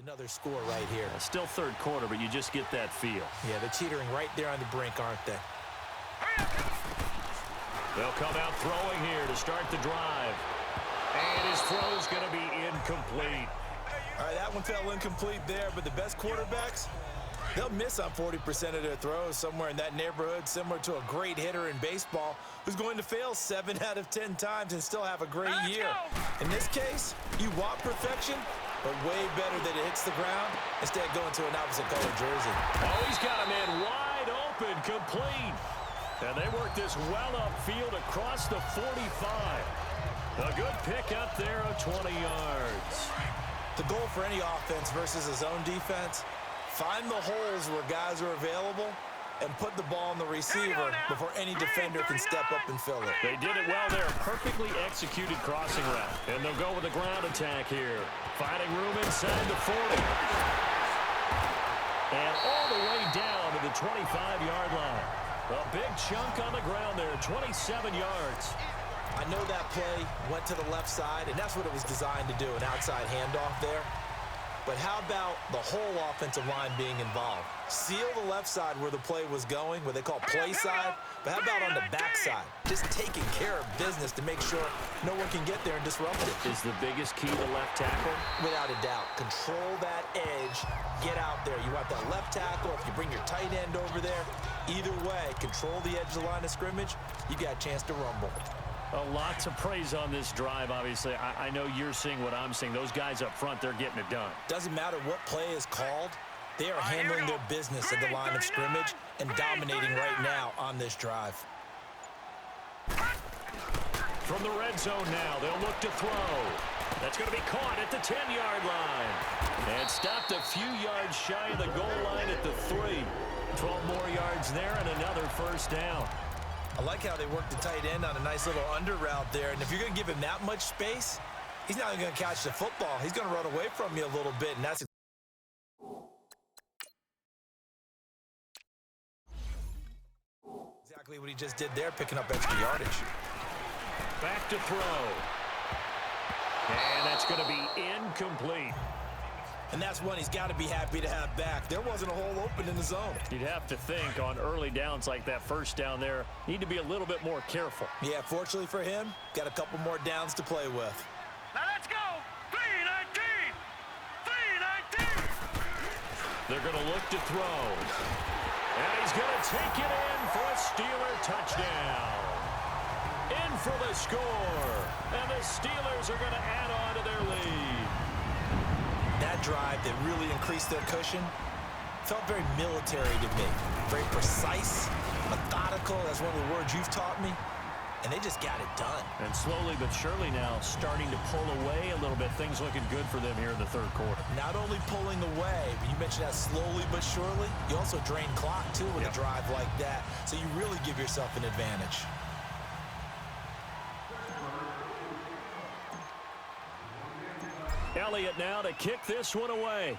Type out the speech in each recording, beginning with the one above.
another score right here. Still third quarter, but you just get that feel. Yeah, they're teetering right there on the brink, aren't they? They'll come out throwing here to start the drive. And his throw's going to be incomplete. All right, that one fell incomplete there, but the best quarterbacks, they'll miss on 40% of their throws, somewhere in that neighborhood, similar to a great hitter in baseball who's going to fail 7 out of 10 times and still have a great year. In this case, you want perfection, but way better that it hits the ground instead of going to an opposite color jersey. Oh, he's got him in wide open, complete. And they work this well upfield across the 45. A good pick up there of 20 yards. The goal for any offense versus a zone defense, find the holes where guys are available and put the ball in the receiver before any defender can step up and fill it. They did it well there. Perfectly executed crossing route. And they'll go with a ground attack here. Finding room inside the 40. And all the way down to the 25-yard line. A big chunk on the ground there, 27 yards. I know that play went to the left side, and that's what it was designed to do, an outside handoff there. But how about the whole offensive line being involved? Seal the left side where the play was going, what they call play side, but how about on the back side? Just taking care of business to make sure no one can get there and disrupt it. Is the biggest key the left tackle? Without a doubt. Control that edge. Get out there. You want that left tackle. If you bring your tight end over there, either way, control the edge of the line of scrimmage, you got a chance to rumble. A lot to praise on this drive, obviously. I know you're seeing what I'm seeing. Those guys up front, they're getting it done. Doesn't matter what play is called. They are handling their business at the line of scrimmage and dominating right now on this drive. From the red zone now, they'll look to throw. That's going to be caught at the 10-yard line. And stopped a few yards shy of the goal line at the 3. 12 more yards there and another first down. I like how they work the tight end on a nice little under route there. And if you're going to give him that much space, he's not going to catch the football. He's going to run away from you a little bit, and that's exactly what he just did there, picking up extra yardage. Back to throw. And that's going to be incomplete. And that's one he's got to be happy to have back. There wasn't a hole open in the zone. You'd have to think on early downs like that first down there, need to be a little bit more careful. Yeah, fortunately for him, got a couple more downs to play with. Now let's go. 3-19. 3-19. They're going to look to throw. And he's going to take it in for a Steeler touchdown. In for the score. And the Steelers are going to add on to their lead. That drive that really increased their cushion felt very military to me. Very precise, methodical. That's one of the words you've taught me. And they just got it done. And slowly but surely now starting to pull away a little bit. Things looking good for them here in the third quarter. Not only pulling away, but you mentioned that slowly but surely. You also drain clock, too, with a drive like that. So you really give yourself an advantage. Elliott now to kick this one away.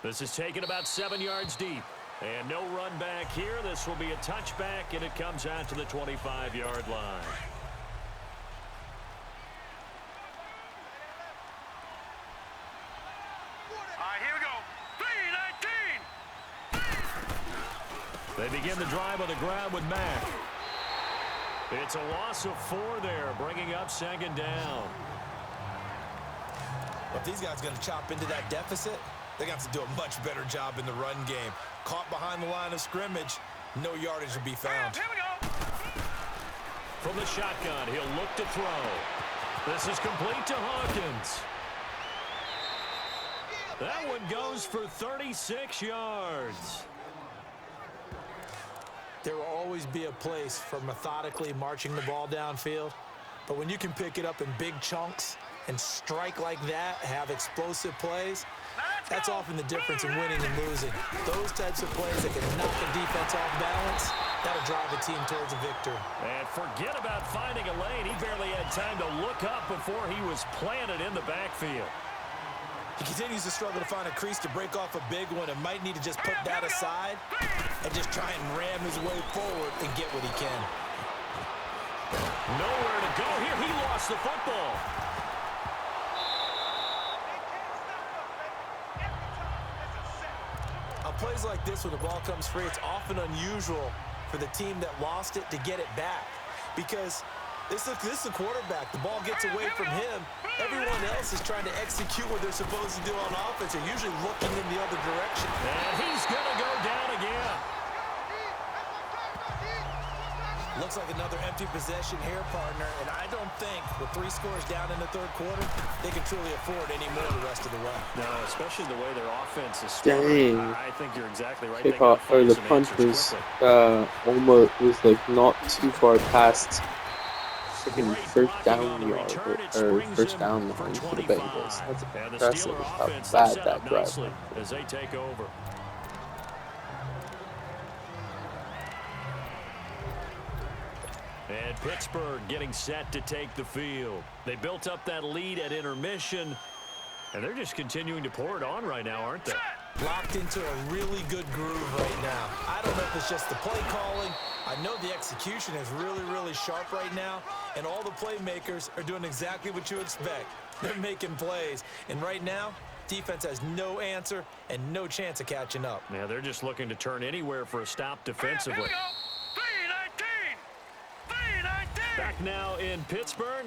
This is taken about 7 yards deep. And no run back here. This will be a touchback, and it comes out to the 25-yard line. All right, here we go. 3-19. They begin the drive on the ground with Mack. It's a loss of 4 there, bringing up second down. If these guys are going to chop into that deficit, they're going to have to do a much better job in the run game. Caught behind the line of scrimmage, no yardage will be found. Here we go. From the shotgun, he'll look to throw. This is complete to Hawkins. That one goes for 36 yards. There will always be a place for methodically marching the ball downfield. But when you can pick it up in big chunks and strike like that, have explosive plays, that's often the difference in winning and losing. Those types of plays that can knock a defense off balance, that'll drive a team towards a victory. And forget about finding a lane. He barely had time to look up before he was planted in the backfield. He continues to struggle to find a crease to break off a big one and might need to just put that aside and just try and ram his way forward and get what he can. Nowhere to go here. He lost the football. plays like this, when the ball comes free, it's often unusual for the team that lost it to get it back. Because this is a quarterback. The ball gets away from him. Everyone else is trying to execute what they're supposed to do on offense. They're usually looking in the other direction. And he's going to go down again. Looks like another empty possession here, partner. And I don't think with 3 scores down in the third quarter, they can truly afford any more the rest of the way. No, especially the way their offense is Dang. I think you're exactly right. Kickoff or the punt was almost like not too far past freaking first down yard or first down line for the Bengals. That's impressive how bad that drive was. As they take over. And Pittsburgh getting set to take the field. They built up that lead at intermission, and they're just continuing to pour it on right now, aren't they? Locked into a really good groove right now. I don't know if it's just the play calling. I know the execution is really, really sharp right now, and all the playmakers are doing exactly what you expect. They're making plays, and right now, defense has no answer and no chance of catching up. Yeah, they're just looking to turn anywhere for a stop defensively. Here we go. 3-19. Back now in Pittsburgh.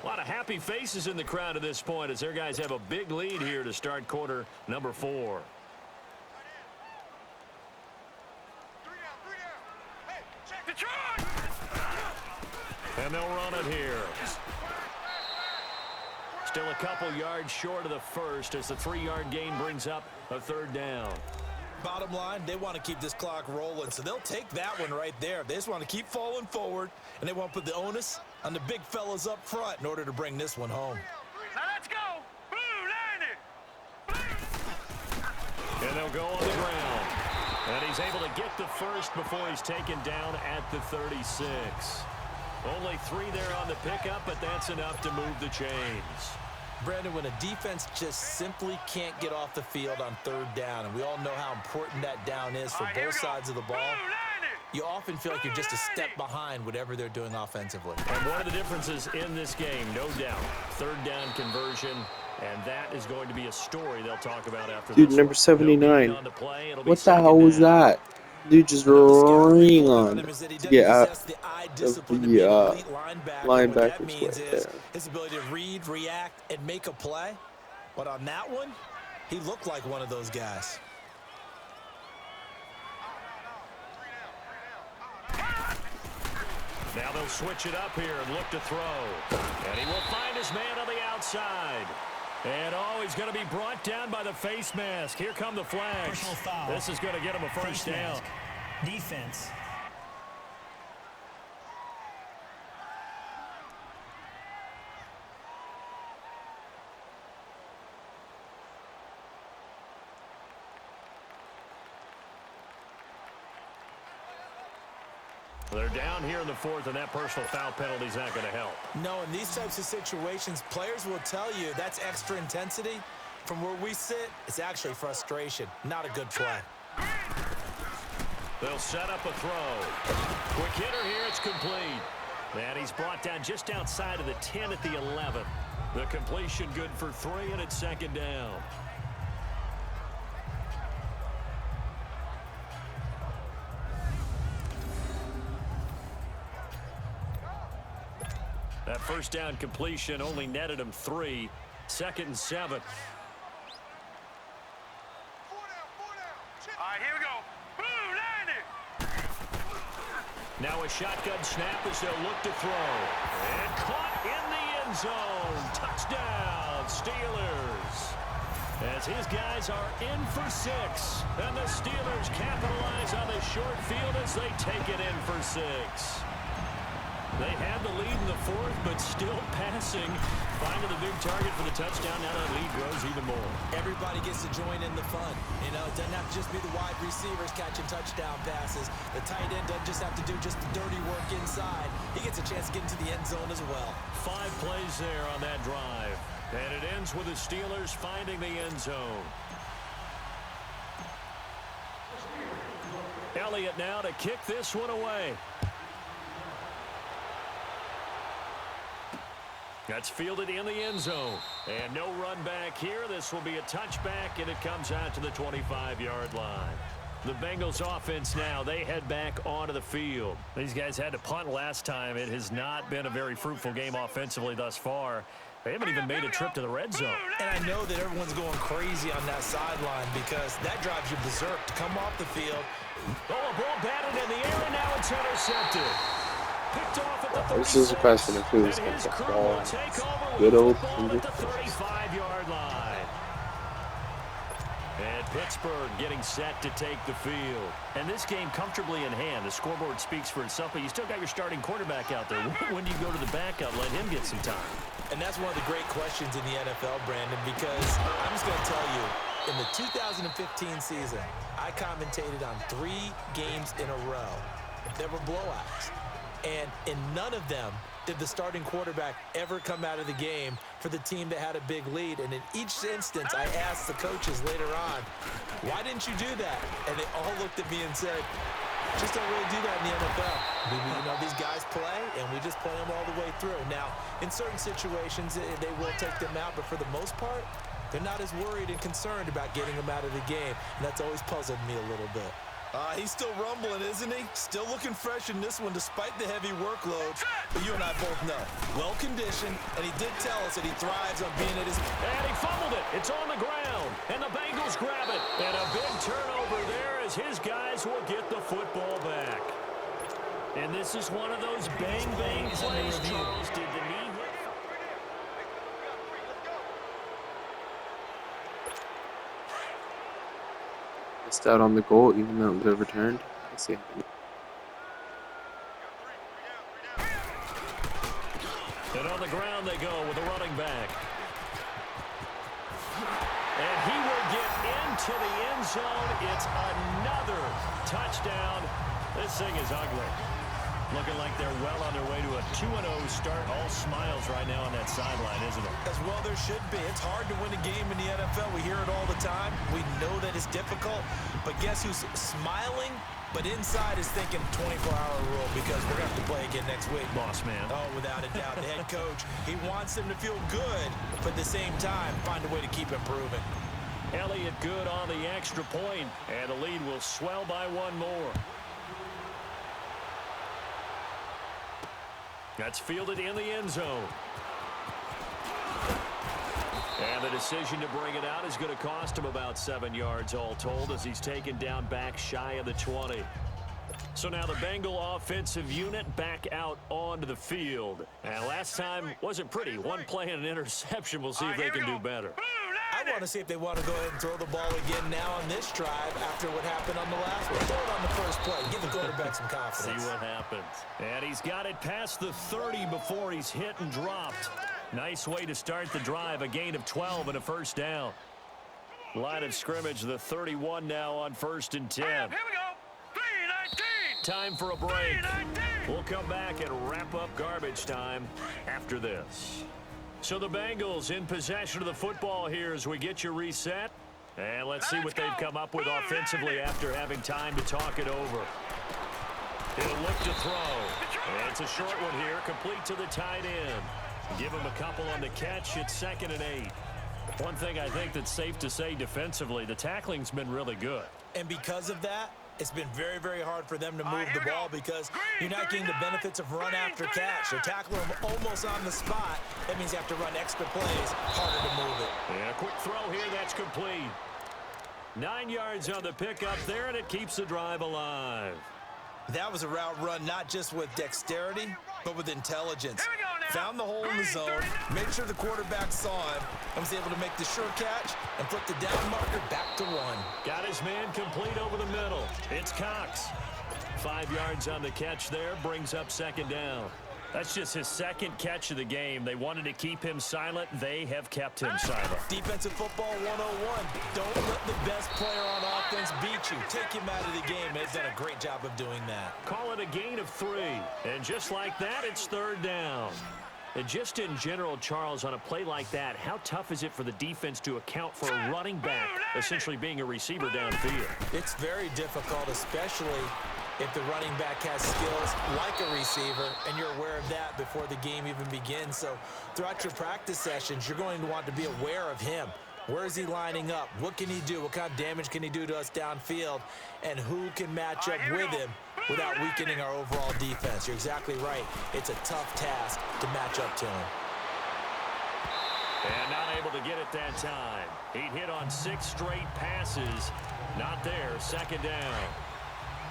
A lot of happy faces in the crowd at this point as their guys have a big lead here to start quarter number 4. Detroit. And they'll run it here. Still a couple yards short of the first as the 3-yard gain brings up a third down. Bottom line, they want to keep this clock rolling, so they'll take that one right there. They just want to keep falling forward, and they want to put the onus on the big fellas up front in order to bring this one home. Now let's go. Blue 90. And they'll go on the ground. And he's able to get the first before he's taken down at the 36. Only 3 there on the pickup, but that's enough to move the chains. Brandon, when a defense just simply can't get off the field on third down, and we all know how important that down is for both sides of the ball, you often feel like you're just a step behind whatever they're doing offensively. And one of the differences in this game, no doubt, third down conversion, and that is going to be a story they'll talk about after this. Dude, number 79. On the play, What the hell was that? Dude just ran on to get out of the linebacker's way there. His ability to read, react, and make a play. But on that one, he looked like one of those guys. Now they'll switch it up here and look to throw. And he will find his man on the outside. And, oh, he's going to be brought down by the face mask. Here come the flags. Personal foul. This is going to get him a first down. Mask. Defense. They're down here in the fourth, and that personal foul penalty is not going to help. No, in these types of situations, players will tell you that's extra intensity. From where we sit, it's actually frustration, not a good play. They'll set up a throw. Quick hitter here, it's complete. And he's brought down just outside of the 10 at the 11. The completion good for 3, and it's second down. That first down completion only netted him 3. 2nd and 7. All right, here we go. Blue 90. Now a shotgun snap as they'll look to throw. And caught in the end zone. Touchdown, Steelers. As his guys are in for 6. And the Steelers capitalize on the short field as they take it in for 6. They had the lead in the fourth, but still passing. Finding the big target for the touchdown. Now that lead grows even more. Everybody gets to join in the fun. You know, it doesn't have to just be the wide receivers catching touchdown passes. The tight end doesn't just have to do just the dirty work inside. He gets a chance to get into the end zone as well. 5 plays there on that drive. And it ends with the Steelers finding the end zone. Elliott now to kick this one away. That's fielded in the end zone. And no run back here. This will be a touchback, and it comes out to the 25-yard line. The Bengals offense now, they head back onto the field. These guys had to punt last time. It has not been a very fruitful game offensively thus far. They haven't even made a trip to the red zone. And I know that everyone's going crazy on that sideline because that drives you berserk to come off the field. Oh, a ball batted in the air, and now it's intercepted. Picked off at the 36. This is a question of who's going to fall. Good old 35-yard line. And Pittsburgh getting set to take the field. And this game comfortably in hand. The scoreboard speaks for itself, but you still got your starting quarterback out there. When do you go to the backup, let him get some time? And that's one of the great questions in the NFL, Brandon, because I'm just going to tell you, in the 2015 season, I commentated on 3 games in a row. There were blowouts. And in none of them did the starting quarterback ever come out of the game for the team that had a big lead. And in each instance, I asked the coaches later on, why didn't you do that? And they all looked at me and said, just don't really do that in the NFL. You know, these guys play, and we just play them all the way through. Now, in certain situations, they will take them out, but for the most part, they're not as worried and concerned about getting them out of the game, and that's always puzzled me a little bit. He's still rumbling, isn't he? Still looking fresh in this one despite the heavy workloads. But you and I both know, well-conditioned, and he did tell us that he thrives on being at his... And he fumbled it. It's on the ground, and the Bengals grab it. And a big turnover there as his guys will get the football back. And this is one of those bang-bang plays, Charles. Did the knee hit? missed out on the goal, even though it was overturned. Let's see. And on the ground they go with a running back. And he will get into the end zone. It's another touchdown. This thing is ugly. Looking like they're well on their way to a 2-0 start. All smiles right now on that sideline, isn't it? As well there should be. It's hard to win a game in the NFL. We hear it all the time. We know that it's difficult. But guess who's smiling? But inside is thinking 24-hour rule because we're going to have to play again next week. Boss man. Oh, without a doubt. The head coach, he wants them to feel good, but at the same time, find a way to keep improving. Elliott good on the extra point, and the lead will swell by one more. That's fielded in the end zone. And the decision to bring it out is going to cost him about 7 yards all told as he's taken down back shy of the 20. So now the Bengal offensive unit back out onto the field. And last time wasn't pretty. One play and an interception. We'll see if they can do better. I want to see if they want to go ahead and throw the ball again now on this drive after what happened on the last one. Throw it on the first play. Give the quarterback some confidence. See what happens. And he's got it past the 30 before he's hit and dropped. Nice way to start the drive. A gain of 12 and a first down. Line of scrimmage, the 31 now on 1st and 10. Here we go. 3-19. Time for a break. 3-19. We'll come back and wrap up garbage time after this. So the Bengals in possession of the football here as we get you reset. And let's see what they've come up with offensively after having time to talk it over. He'll look to throw. And it's a short one here, complete to the tight end. Give him a couple on the catch. It's 2nd and 8. One thing I think that's safe to say defensively, the tackling's been really good. And because of that, it's been very, very hard for them to move the ball because you're not getting the benefits of run after catch. They're tackling them almost on the spot. That means you have to run extra plays, harder to move it. And a quick throw here, that's complete. 9 yards on the pickup there, and it keeps the drive alive. That was a route run not just with dexterity, but with intelligence. Found the hole in the zone, made sure the quarterback saw him, and was able to make the sure catch and flip the down marker back to 1. Got his man complete over the middle. It's Cox. 5 yards on the catch there, brings up 2nd down. That's just his 2nd catch of the game. They wanted to keep him silent. They have kept him silent. Defensive football 101. Don't let the best player on offense beat you. Take him out of the game. They've done a great job of doing that. Call it a gain of 3. And just like that, it's 3rd down. And just in general, Charles, on a play like that, how tough is it for the defense to account for a running back essentially being a receiver downfield? It's very difficult, especially if the running back has skills like a receiver, and you're aware of that before the game even begins. So throughout your practice sessions, you're going to want to be aware of him. Where is he lining up? What can he do? What kind of damage can he do to us downfield? And who can match up with him without weakening our overall defense? You're exactly right. It's a tough task to match up to him. And not able to get it that time. He hit on 6 straight passes. Not there. Second down.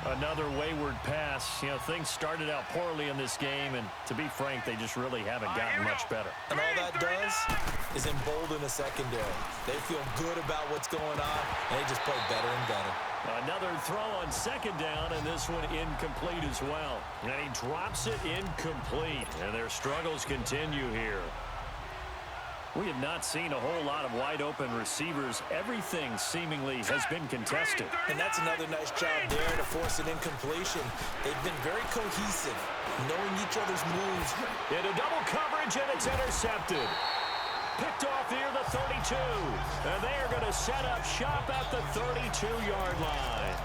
Another wayward pass. You know, things started out poorly in this game, and to be frank, they just really haven't gotten much better. And all that does is embolden the secondary. They feel good about what's going on, and they just play better and better. Another throw on second down, and this one incomplete as well. And he drops it incomplete, and their struggles continue here. We have not seen a whole lot of wide-open receivers. Everything seemingly has been contested. And that's another nice job there to force an incompletion. They've been very cohesive, knowing each other's moves. Into double coverage, and it's intercepted. Picked off near the 32. And they are going to set up shop at the 32-yard line.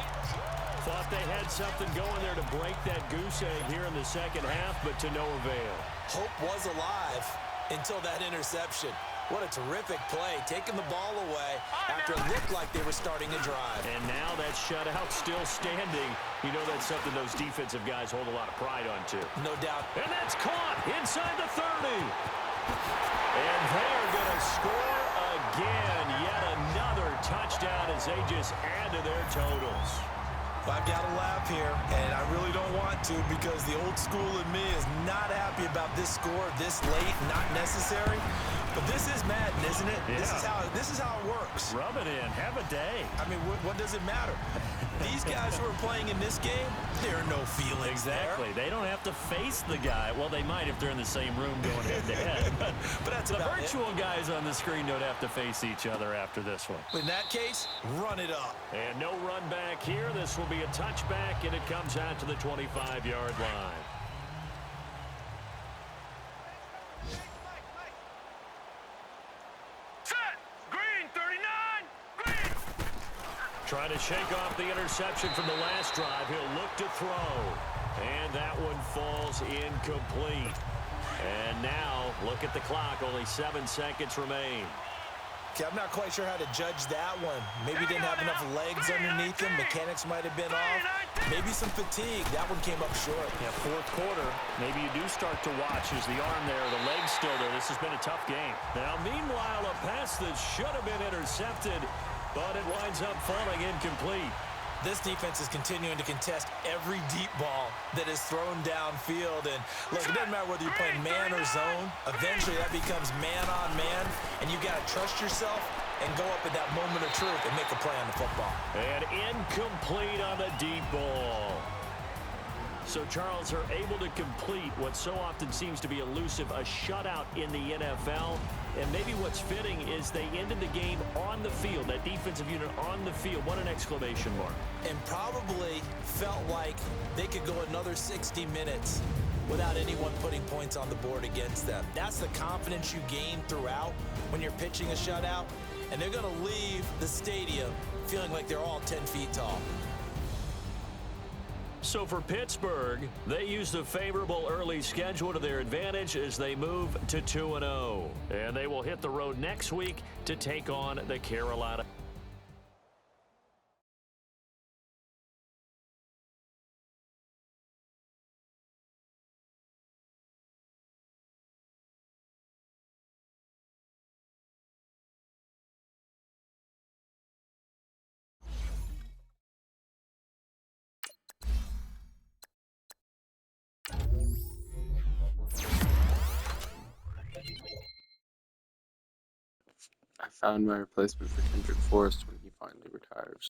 Thought they had something going there to break that goose egg here in the second half, but to no avail. Hope was alive until that interception. What a terrific play, taking the ball away after it looked like they were starting a drive. And now that shutout still standing. You know that's something those defensive guys hold a lot of pride on, too. No doubt. And that's caught inside the 30. And they are going to score again. Yet another touchdown as they just add to their totals. I've got to laugh here, and I really don't want to because the old school in me is not happy about this score this late, not necessary. But this is Madden, isn't it? Yeah. This is how it works. Rub it in. Have a day. I mean, what does it matter? These guys who are playing in this game, there are no feelings Exactly. there. They don't have to face the guy. Well, they might if they're in the same room going head-to-head. But that's the about virtual guys on the screen don't have to face each other after this one. In that case, run it up. And no run back here. This will be a touchback, and it comes out to the 25-yard line. Trying to shake off the interception from the last drive. He'll look to throw. And that one falls incomplete. And now, look at the clock. Only 7 seconds remain. Okay, I'm not quite sure how to judge that one. Maybe didn't have enough legs underneath him. Mechanics might have been off. Maybe some fatigue. That one came up short. Yeah, fourth quarter. Maybe you do start to watch as the arm there, the leg's still there. This has been a tough game. Now, meanwhile, a pass that should have been intercepted, but it winds up falling incomplete. This defense is continuing to contest every deep ball that is thrown downfield. And look, it doesn't matter whether you're playing man or zone. Eventually, that becomes man on man, and you got to trust yourself and go up at that moment of truth and make a play on the football. And incomplete on the deep ball. So Charles are able to complete what so often seems to be elusive, a shutout in the NFL. And maybe what's fitting is they ended the game on the field, that defensive unit on the field. What an exclamation mark. And probably felt like they could go another 60 minutes without anyone putting points on the board against them. That's the confidence you gain throughout when you're pitching a shutout. And they're going to leave the stadium feeling like they're all 10 feet tall. So for Pittsburgh, they used a favorable early schedule to their advantage as they move to 2-0. And they will hit the road next week to take on the Carolina. I found my replacement for Kendrick Forrest when he finally retires.